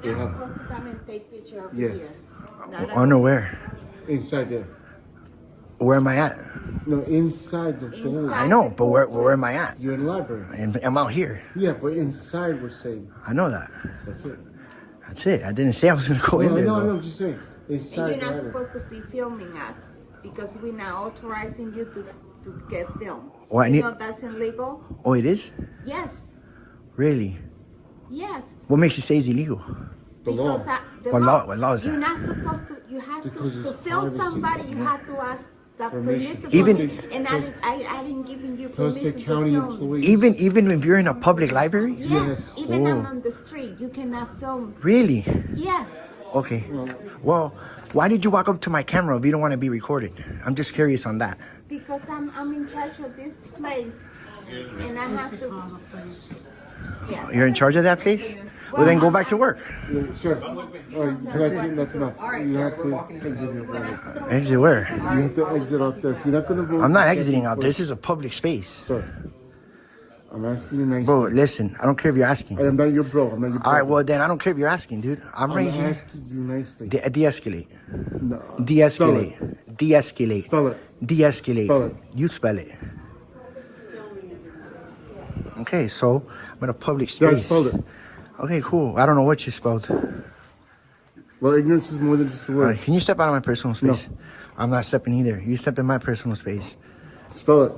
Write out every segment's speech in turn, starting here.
They You're not have supposed to come and take picture over Yeah. here. Oh no, where? inside there. Where am I at? No, inside the building. I know, but where am I at? You're in the library. I'm out here. Yeah, but inside we're saying. I know that. That's it. That's it. I didn't say I was gonna go in there. No, though. I'm just saying. And Inside you're the not library. supposed to be filming us because we're not authorizing you to get filmed. Oh, I you need- know that's illegal? Oh, it is? Yes. Really? Yes. What makes you say it's illegal? The law. The What law is You're that? not supposed to. You have Because to it's film privacy. somebody. You have to ask the Permission. permission. Even- and I didn't give you Plus permission the to county film. employees. Even if you're in a public library? Yes. Even Oh. I'm on the street, you cannot film. Really? Yes. Okay. Well, why did you walk up to my camera if you don't want to be recorded? I'm just curious on that. Because I'm in charge of this place, and I have to. Yeah. You're in charge of that place? Well, then go back to work. Yeah, sure. All right, that's enough. You have to exit your Exit where? You have to exit out there. If you're not gonna vote, I'm not you can't exiting out. vote. This is a public space. Sir, I'm asking you nicely. Bro, listen, I don't care if you're asking. I'm not your bro. I'm not your bro. All right, well, then I don't care if you're asking, dude. I'm right I'm here. asking you nicely. De-escalate. No. De-escalate. De-escalate. Spell it. De-escalate. Spell it. You spell it. Okay, so I'm in a public Yeah, I space. spelled it. Okay, cool. I don't know what you spelled. Well, ignorance is more than just a All word. right, can you step out of my personal space? No. I'm not stepping either. You step in my personal space. Spell it.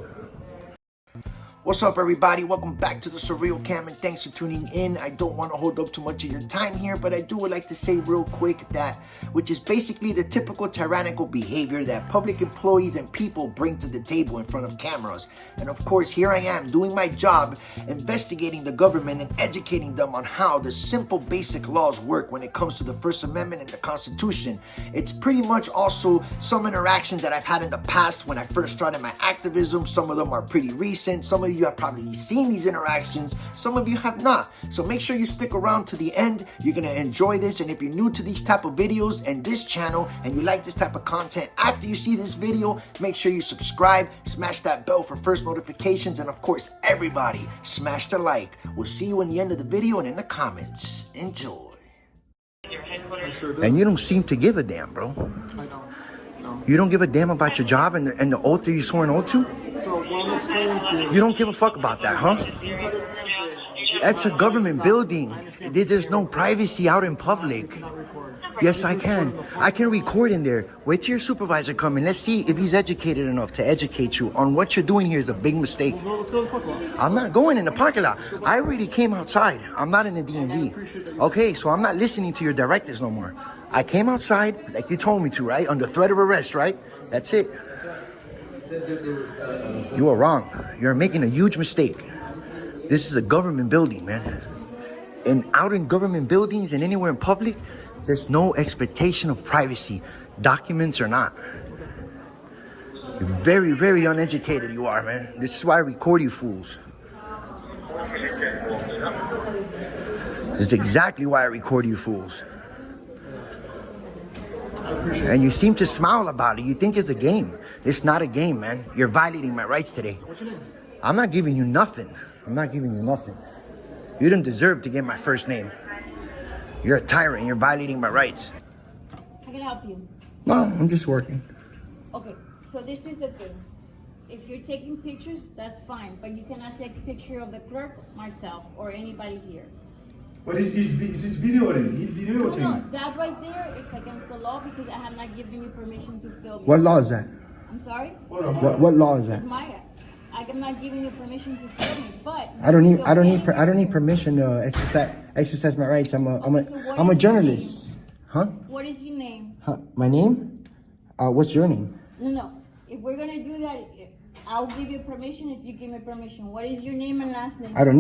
What's up, everybody? Welcome back to the Surreal Cam, and thanks for tuning in. I don't want to hold up too much of your time here, but I would like to say real quick that, which is basically the typical tyrannical behavior that public employees and people bring to the table in front of cameras. And of course, here I am doing my job, investigating the government and educating them on how the simple basic laws work when it comes to the First Amendment and the Constitution. It's pretty much also some interactions that I've had in the past when I first started my activism. Some of them are pretty recent. Some of you have probably seen these interactions. Some of you have not. So make sure you stick around to the end. You're going to enjoy this. And if you're new to these type of videos and this channel and you like this type of content, after you see this video, make sure you subscribe, smash that bell for first notifications, and of course, everybody, smash the like. We'll see you in the end of the video and in the comments. Enjoy. And you don't seem to give a damn, bro. I don't. No. You don't give a damn about your job and the oath that you swore an oath to? So what I'm explaining to you, You don't give a fuck about that, huh? inside the DMV, That's a government building. There's no privacy out in public. cannot record. Yes, I can. I can record in there. Wait till your supervisor come in. Let's see if he's educated enough to educate you on what you're doing here is a big mistake. Well, let's go to the parking lot. I'm not going in the parking lot. I already came outside. I'm not in the DMV. Okay, so I'm not listening to your directives no more. I came outside like you told me to, right? Under threat of arrest, right? That's it. You are wrong. You're making a huge mistake. This is a government building, man. And out in government buildings and anywhere in public, there's no expectation of privacy, documents or not. You're very, very uneducated you are, man. This is why I record you fools. This is exactly why I record you fools. And you seem to smile about it. You think it's a game. It's not a game, man. You're violating my rights today. What's your name? I'm not giving you nothing. I'm not giving you nothing. You didn't deserve to get my first name. You're a tyrant. You're violating my rights. How can I help you? No, I'm just working. Okay, so this is the thing. If you're taking pictures, that's fine, but you cannot take a picture of the clerk, myself, or anybody here. But he's videoing. He's No, videoing. no, that right there, it's against the law because I have not given you permission to film. What law is that? I'm sorry? What law is that? Maya, I am not giving you permission to film it, but I don't need permission to exercise my rights. I'm a journalist. Huh? What is your name? Huh? My name? What's your name? No. If we're gonna do that, I'll give you permission if you give me permission. What is your name and last name? I don't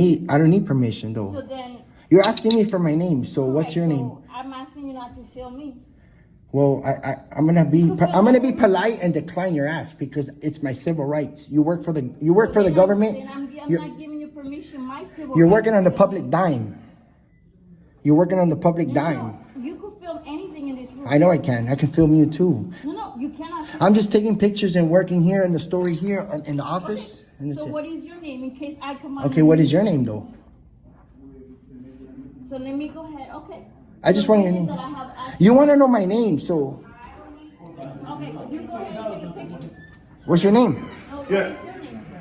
need permission though. So then. You're asking me for my name. So what's your name? So I'm asking you not to film me. Well, I'm gonna be polite and decline your ask because it's my civil rights. You work for the government. Then I'm You're- not giving you permission. My civil You're rights. working on the public dime. You're working on the public No, dime. you could film anything in this room. I know I can. I can film you too. No, you cannot. Film. I'm just taking pictures and working here in the story here in the office. And that's So it. what is your name in case I come on? Okay, what is your name though? So let me go ahead. Okay. I just want your name. That I have asked- You want to know my name, so Okay, you go ahead and take a picture. what's your name? No, what Yeah. is your name, sir?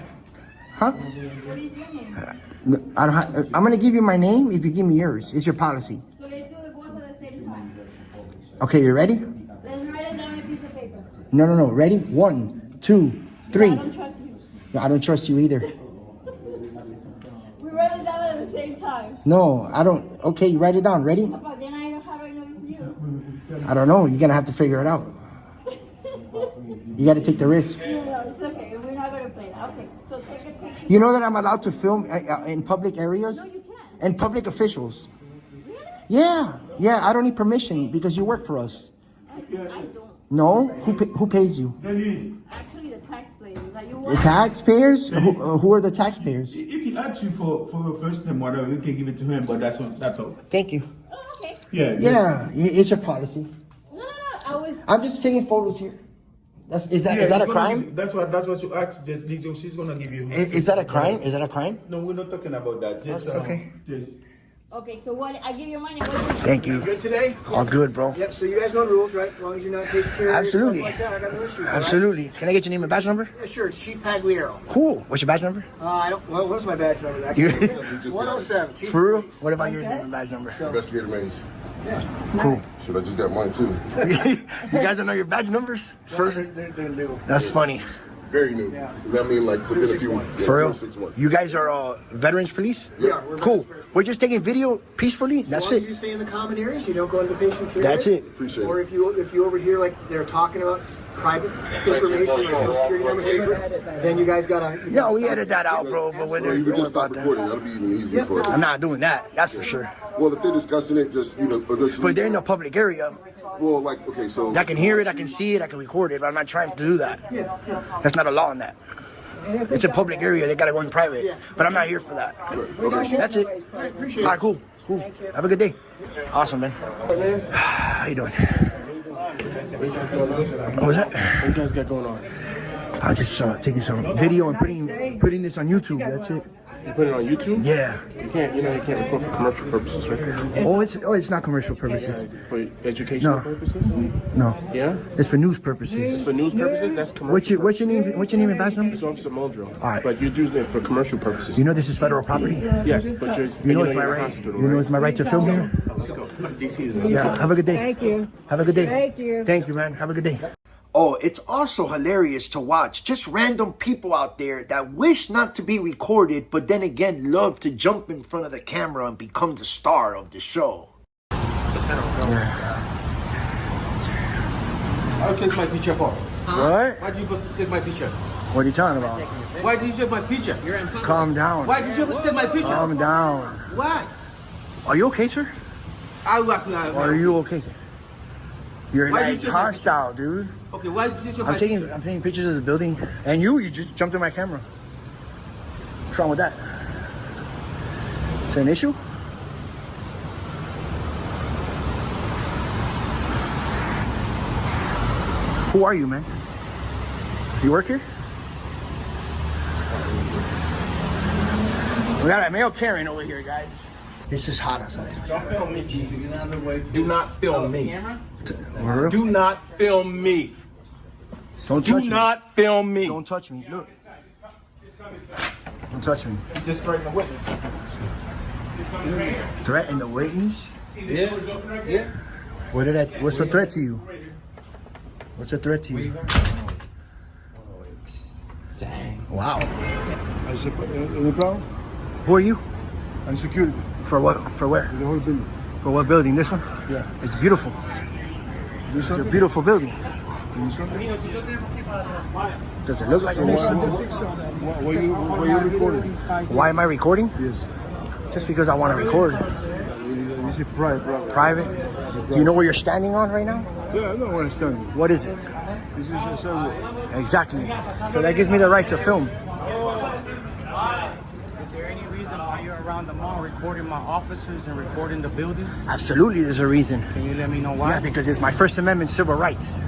Huh? What is your name? I don't I'm gonna give you my name if you give me yours. It's your policy. So let's do it both at the same time. Okay, you ready? Let's write it down on a piece of paper. No. Ready? 1, 2, 3. I don't trust you. No, I don't trust you either. We write it down at the same time. No, I don't. Okay, you write it down. Ready? But then I don't how do I know it's you? I don't know. You're gonna have to figure it out. You got to take the risk. No, it's okay. We're not gonna play that. Okay, so take a picture. You know that I'm allowed to film in public areas No, you can't. and public officials. Really? Yeah. I don't need permission because you work for us. I don't. No, who pays you? Actually, the taxpayers. Like you The want. taxpayers? Who are the taxpayers? If he asks you for your first name, whatever, you can give it to him. But that's all. Thank you. Oh, okay. Yeah. Yeah, it's your policy. No. I was. I'm just taking photos here. Is that Yeah, a he's gonna crime? give- That's what you asked. She's gonna give you. Is that a crime? Is that a crime? No, we're not talking about that. Just Okay. Just. Okay, so what? I give you money. What's your Thank you. Good today? All good, bro. Yep, so you guys know the rules, right? As long as you're not taking care of Absolutely. stuff like that, I got no issues. all right? Absolutely. Can I get your name and badge number? Yeah, sure, it's Chief Pagliaro. Cool. What's your badge number? I don't, well, what's my badge number? You- 107. Chief For real? What about your name and badge number? Investigator Maze. Cool. Shit, I just got mine too. You guys don't know your badge numbers? First, They're new. that's funny. Very new. Yeah. I mean, like within a few weeks. For real? 6 months. You guys are veterans police? Yeah, we're Cool. veterans. We're just taking video peacefully. That's As long as you it. stay in the common areas, you don't go into patient care. That's it. Appreciate Or it. if you overhear like they're talking about private information, like social security numbers, then you guys gotta. No, we edit that out, bro. But when Or they're you could doing just stop about that, recording. That'll be even easier for us. I'm not doing that. That's for sure. Well, if they're discussing it, just, But they're in a public area. well, like, okay, so. I can hear it, I can see it, I can record it, but I'm not trying to do that. That's not a law on that. It's a public area, they gotta go in private. But I'm not here for that. That's it. All right, cool. Have a good day. Awesome, man. How you doing? What was that? What you guys got going on? I'm just taking some video and putting this on YouTube. That's it. You put it on YouTube? Yeah. You can't record for commercial purposes, right? It's not commercial purposes. For educational No. purposes? No. Yeah? It's for news purposes. For news purposes, that's commercial. What's your name? What's your name and badge number? It's Officer Muldrow. All right. But you're using it for commercial purposes. You know this is federal property. Yes, but you're You know it's you're my in a right. hospital, You know right? it's my right to film here. Let's go. DC is in. Yeah. Have a good day. Thank you. Have a good day. Thank you. Thank you, man. Have a good day. Oh, it's also hilarious to watch just random people out there that wish not to be recorded, but then again love to jump in front of the camera and become the star of the show. Why you take my picture for? What? Why did you take my picture? What are you talking about? Why did you take my picture? Calm down. Why did you take my picture? Calm down. Why? Are you okay, sir? I Or are you okay? You're Why like you take my hostile, dude. Okay, why did you take my I'm taking pictures of the building, and you just jumped in my camera. What's wrong with that? Is there an issue? Who are you, man? You work here? We got a male Karen over here, guys. This is hot outside. Don't film me, Chief. Do not film me. For real? Do not film me. Don't Do touch me. not film me. Don't touch me. Look. Don't touch me. Just threaten the witness. Threaten the witness? Yeah. What's the threat to you? What's the threat to you? Dang. Wow. Any problem? Who are you? I'm security. For what? For where? The whole building. For what building? This one? Yeah. It's beautiful. Do It's a something? beautiful building. Do something? Does it look like this? Why you recording? Why am I recording? Yes. Just because I want to record. This is private. Private? Do you know where you're standing on right now? Yeah, I don't understand. What is it? This is a sidewalk. Exactly. So that gives me the right to film. Is there any reason why you're around the mall recording my officers and recording the building? Absolutely, there's a reason. Can you let me know why? Yeah, because it's my First Amendment civil rights.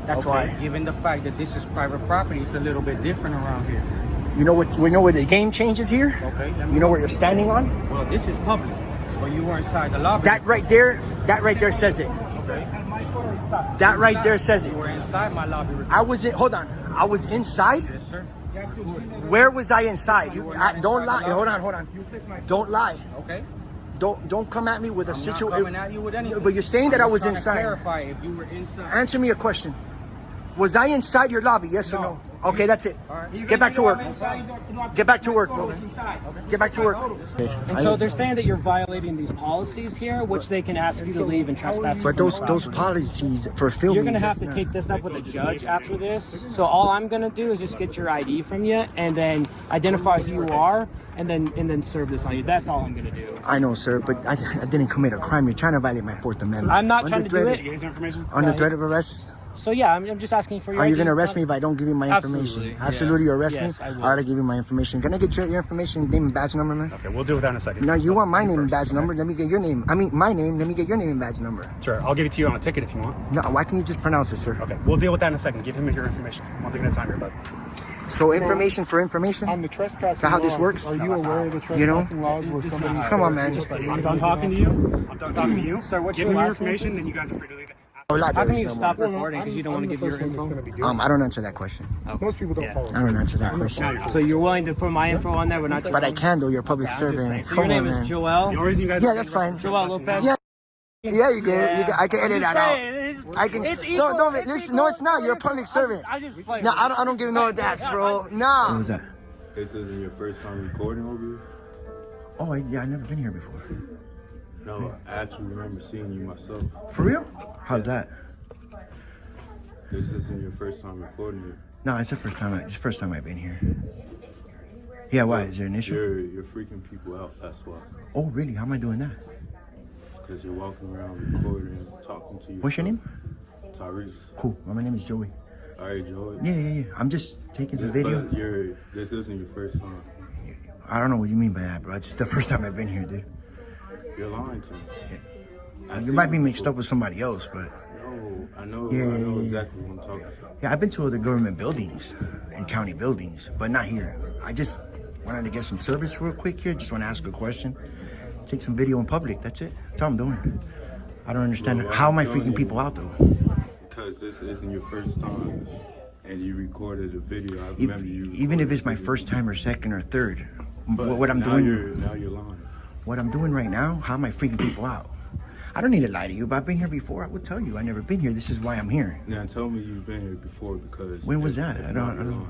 That's Okay, why. given the fact that this is private property, it's a little bit different around here. You know what? We know where the game changes here. Okay, let me You know where you're standing on? Well, this is public, but you were inside the lobby. That right there, That right there says it. Okay. That right there says it. You were inside my lobby. I was in. Hold on. I was inside. Yes, sir. Where was I inside? Don't lie. Hold on. Don't lie. Okay. Don't come at me with a I'm not situation. coming at you with anything. But you're saying that I was I'm just trying to inside. clarify if you were inside. Answer me a question. Was I inside your lobby? Yes or no? Okay, that's it. All right. Get back to work. Get back to work, bro. Get back to work. And so they're saying that you're violating these policies here, which they can ask you to leave and trespass. But those policies for filming. You're gonna have to take this up with a judge after this. So all I'm gonna do is just get your ID from you and then identify who you are and then serve this on you. That's all I'm gonna do. I know, sir, but I didn't commit a crime. You're trying to violate my Fourth Amendment. I'm not trying to do it. Under threat of arrest. So yeah, I'm just asking for your Are you ID. going to arrest me if I don't give you my information? Absolutely. Absolutely, you arrest Yes, me? I will. All right, I give you my information. Can I get your information, name and badge number, man? Okay, we'll deal with that in a second. No, you want my name and badge number. Let me get your name. I mean, my name. Let me get your name and badge number. Sure, I'll give it to you on a ticket if you want. No, why can't you just pronounce it, sir? Okay, we'll deal with that in a second. Give him your information. One thing at a time here, bud. So information for information? On the trespassing Is that how this laws, works? Are you aware of the trespassing You know? laws where somebody... Come on, man. I'm done talking to you. Sir, what's Give your him your last name? information, then you guys are free to leave it. How come you stop recording because you don't want to give your info? I don't answer that question. Most people don't follow. I don't answer that question. So you're willing to put my info on there, but not your But I can, though. You're a public servant. So your Come name on, is man. Joel? The only reason you guys Yeah, that's fine. Joel Lopez? Yeah. Yeah, you go. Yeah. I can edit that out. I can. It's equal. Don't It's listen. equal. No, it's not. You're a public servant. I just play. No, I don't give no that's, bro. Nah. What was that? This isn't your first time recording over here? Oh, yeah, I've never been here before. No, I actually remember seeing you myself. For real? How's that? This isn't your first time recording here. No, it's the first time. It's the first time I've been here. Yeah, why? Is there an issue? You're freaking people out, that's why. Oh, really? How am I doing that? Because you're walking around recording and talking to you. What's your name? Tyrese. Cool. My name is Joey. All right, Joey. Yeah. I'm just taking some video. But this isn't your first time. I don't know what you mean by that, bro. It's the first time I've been here, dude. You're lying to me. You might be mixed up with somebody else, but... No, I know Yeah. exactly what I'm talking about. Yeah, I've been to other government buildings and county buildings, but not here. I just wanted to get some service real quick here. Just want to ask a question. Take some video in public. That's it. That's all I'm doing. I don't understand. Bro, How am I I'm telling freaking you, people out, though? Because this isn't your first time, and you recorded a video. I remember you. Even if it's my first time or second or third, But what I'm now doing... Now you're lying. What I'm doing right now, how am I freaking people out? I don't need to lie to you, but I've been here before. I would tell you. I've never been here. This is why I'm here. Now tell me you've been here before because... When was that? I don't.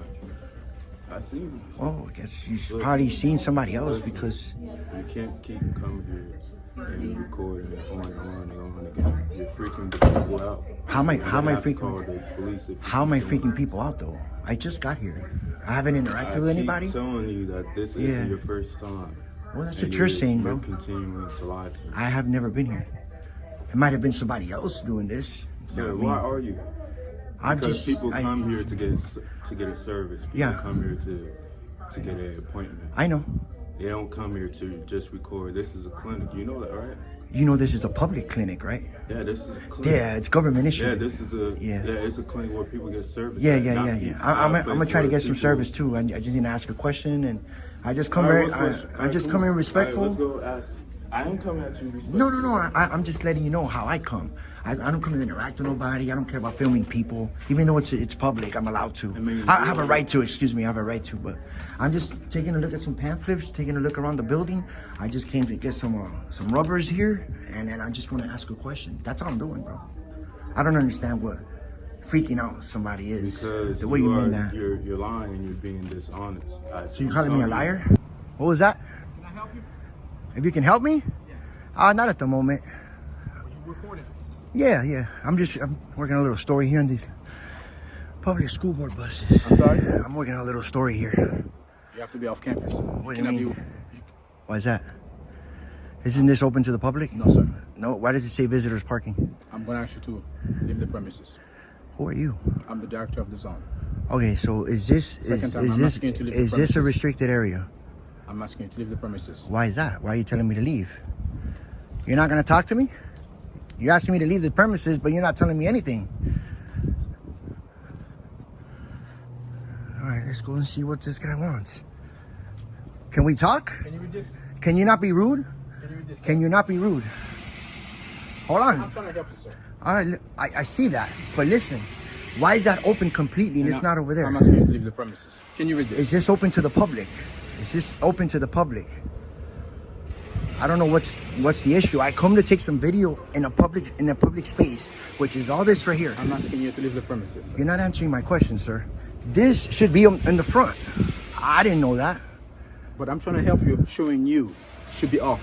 I seen you. Oh, I guess you've probably seen somebody else because... You can't keep coming here and recording on again. You're freaking the people out. How am I freaking... How am I freaking freaking people out, though? I just got here. I haven't interacted with anybody. I'm telling you that this isn't your first time. Well, that's what you're saying, bro. Continuing to lie to me. I have never been here. It might have been somebody else doing this. So why are you? Because people come here to get a service. People come here to get an appointment. I know. They don't come here to just record. This is a clinic. You know that, right? You know this is a public clinic, right? Yeah, this is a clinic. Yeah, it's government issue. Yeah, this is it's a clinic where people get service. Yeah. I'm gonna try to get some service too. I just need to ask a question, and I just come here. I just come in respectful. Let's go ask. I am coming at you respectful. No. I'm just letting you know how I come. I don't come to interact with nobody. I don't care about filming people. Even though it's public, I'm allowed to. I have a right to, excuse me, I have a right to, but I'm just taking a look at some pamphlets, taking a look around the building. I just came to get some rubbers here, and then I just want to ask a question. That's all I'm doing, bro. I don't understand what freaking out somebody is. Because the way you mean that. You're lying and you're being dishonest. So you calling me a liar? What was that? Can I help you? If you can help me? Not at the moment. Recording. Yeah. I'm working a little story here on these public school board buses. I'm sorry? I'm working a little story here. You have to be off campus. What do you mean? Why is that? Isn't this open to the public? No, sir. No, why does it say visitors parking? I'm going to ask you to leave the premises. Who are you? I'm the director of the zone. Okay, so is this a restricted area? I'm asking you to leave the premises. Why is that? Why are you telling me to leave? You're not going to talk to me? You're asking me to leave the premises, but you're not telling me anything. All right, let's go and see what this guy wants. Can we talk? Can you read this? Can you not be rude? Can you read this? Can you not be rude? Hold on. I'm trying to help you, sir. All right, I see that. But listen, why is that open completely and it's not over there? I'm asking you to leave the premises. Can you read this? Is this open to the public? Is this open to the public? I don't know what's the issue. I come to take some video in a public space, which is all this right here. I'm asking you to leave the premises, sir. You're not answering my question, sir. This should be in the front. I didn't know that. But I'm trying to help you, showing you should be off.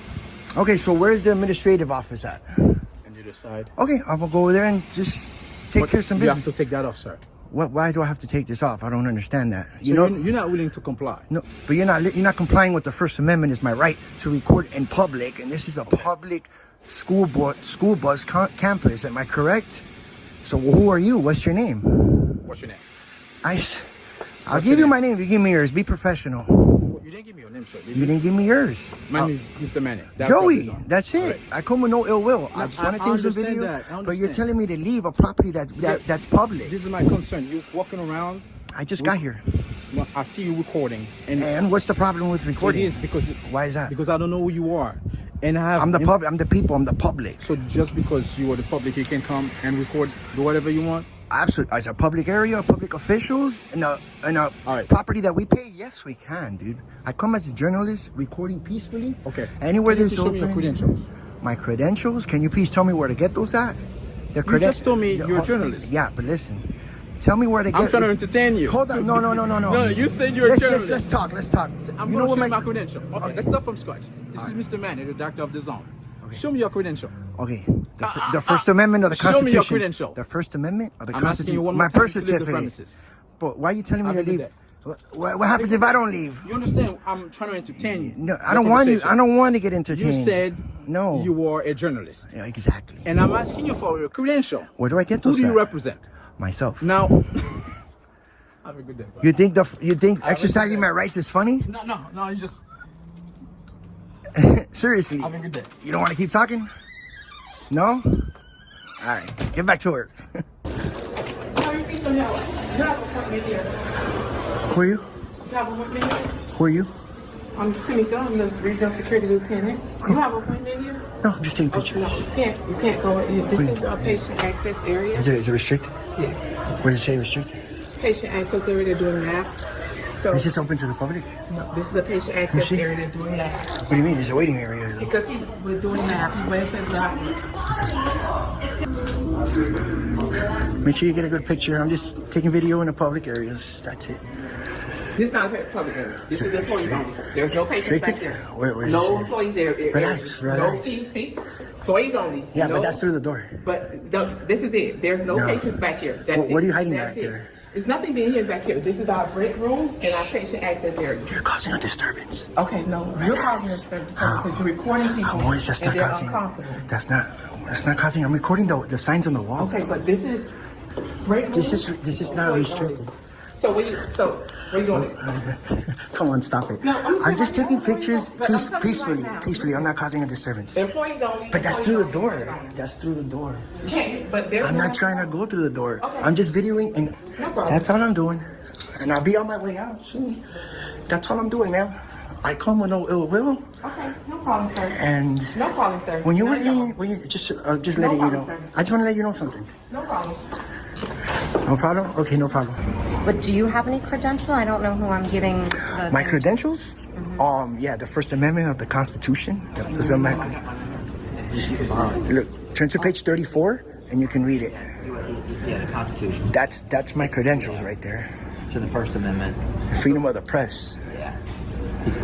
Okay, so where's the administrative office at? On the other side. Okay, I'm gonna go over there and just take care of some You business. have to take that off, sir. Why do I have to take this off? I don't understand that. So you're not willing to comply. No, but you're not complying with the First Amendment. It's my right to record in public, and this is a public school bus campus. Am I correct? So who are you? What's your name? What's your name? I'll give you my name. You give me yours. Be professional. You didn't give me your name, sir. You didn't give me yours. My name is Mr. Manning. Joey, that's it. Right. I come with no ill will. I just want to take some video. But you're telling me to leave a property that's public. This is my concern. You walking around. I just got here. Well, I see you recording. And what's the problem with recording? It is because. Why is that? Because I don't know who you are. And I'm the public. I'm the people. I'm the public. So just because you are the public, you can come and record, do whatever you want? Absolutely. As a public area, public officials, in a property that we pay, yes, we can, dude. I come as a journalist, recording peacefully. Okay. Anywhere there's open. Show me your credentials. My credentials? Can you please tell me where to get those at? You just told me you're a journalist. Yeah, but listen. Tell me where to get. I'm trying to entertain you. Hold on. No. No, you said you're a journalist. Let's talk. I'm going to show you my credential. Okay, let's start from scratch. This is Mr. Manning, the doctor of the zone. Okay. Show me your credential. Okay. The First Amendment of the Constitution. Show me your credential. The First Amendment of the I'm asking you Constitution. one My more time birth to leave the certificate. premises. But why are you telling me Have to a good leave? day. What happens if I don't leave? You understand? I'm trying to entertain you. No, I don't want to. I don't want to get entertained. You said no. You are a journalist. Yeah, exactly. And I'm asking you for your credential. Where do I get those? Who do you represent? Myself. Now, have a good day. You think exercising my rights is funny? No. It's just. Seriously. Have a good day. You don't want to keep talking? No. All right, get back to work. Who are you? Who are you? I'm Tamika. I'm the regional security lieutenant. You have a appointment here? No, I'm just taking pictures. No, you can't go in. This is a patient access area. Is it restricted? Yes. What does it say restricted? Patient access area, they're doing laps. So is this open to the public? No, this is the patient access area, they're doing laps. What do you mean? There's a waiting area. Because we're doing laps. He's waiting for his doctor. Make sure you get a good picture. I'm just taking video in the public areas. That's it. This is not a public area. This is employees only. There's no patients back there. No employees there. Relax. No see? Employees only. Yeah, but that's through the door. But this is it. There's no patients back here. What are you hiding back there? There's nothing being here back here. This is our break room and our patient access area. You're causing a disturbance. Okay, no, you're causing a disturbance because you're recording people and they're uncomfortable. That's not causing. I'm recording the signs on the walls. Okay, but this is break room. This is not restricted. So where you going? Come on, stop it. No, I'm just taking pictures peacefully. I'm not causing a disturbance. Employees only. But that's through the door. That's through the door. But I'm not trying to go through the door. Okay. I'm just videoing, and that's all I'm doing. And I'll be on my way out soon. That's all I'm doing, man. I come with no ill will. Okay, no problem, sir. And no problem, sir. When you just letting you know. I just want to let you know something. No problem. No problem? Okay, no problem. But do you have any credential? I don't know who I'm giving my credentials? Yeah, the First Amendment of the Constitution. Look, turn to page 34 and you can read it. Yeah, the Constitution. That's my credentials right there. To the First Amendment. Freedom of the press. Yeah.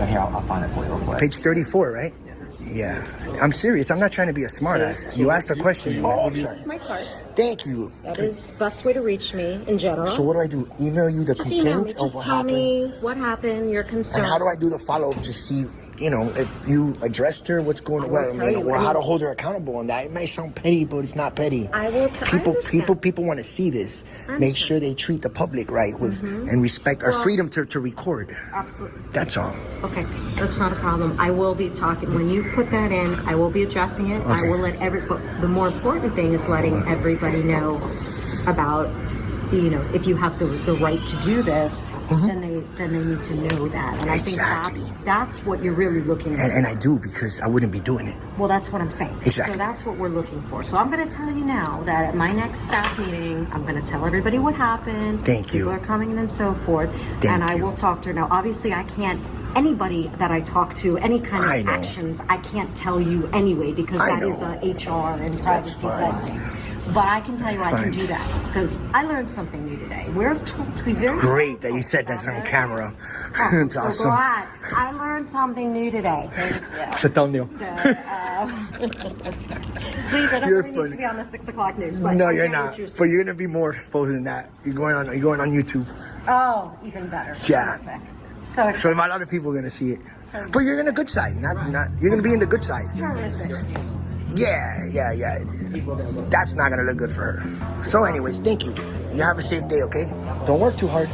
Here, I'll find it for you real quick. Page 34, right? Yeah. I'm serious. I'm not trying to be a smartass. You asked a question. This is my card. Thank you. That is the best way to reach me in general. So what do? Email you the just complaint email me. of Just what tell happened? me what happened, your concern. And how do I do the follow-up to see, if you addressed her, what's going on, or how to hold her accountable on that? It might sound petty, but it's not petty. I will. People want to see this. Make sure they treat the public right with and respect our freedom to record. Absolutely. That's all. Okay, that's not a problem. I will be talking when you put that in. I will be addressing it. Okay. I will let but the more important thing is letting everybody know about you know, if you have the right to do this, then they need to know that. And I think that's what you're really looking for. And I do, because I wouldn't be doing it. Well, that's what I'm saying. Exactly. So that's what we're looking for. So I'm going to tell you now that at my next staff meeting, I'm going to tell everybody what happened. Thank you. People are coming in and so forth. I will talk to her. Now, obviously, I can't, anybody that I talk to, any kind of actions, I can't tell you anyway, because that is a HR and privacy thing. But I can tell you I can do that, because I learned something new today. We're told to be very great that you said that's on camera. I'm so so glad. I learned something new today. Thank you. It's a thumbnail. So, please, I don't really need to be on the 6 o'clock news. But No, you're not. But you're gonna be more exposed than that. You're going on YouTube. Oh, even better. Yeah. Perfect. So a lot of people are gonna see it. But you're in the good side. Not. You're gonna be in the good side. Terrific. Yeah. That's not gonna look good for her. So anyways, thank you. You have a safe day, okay? Don't work too hard.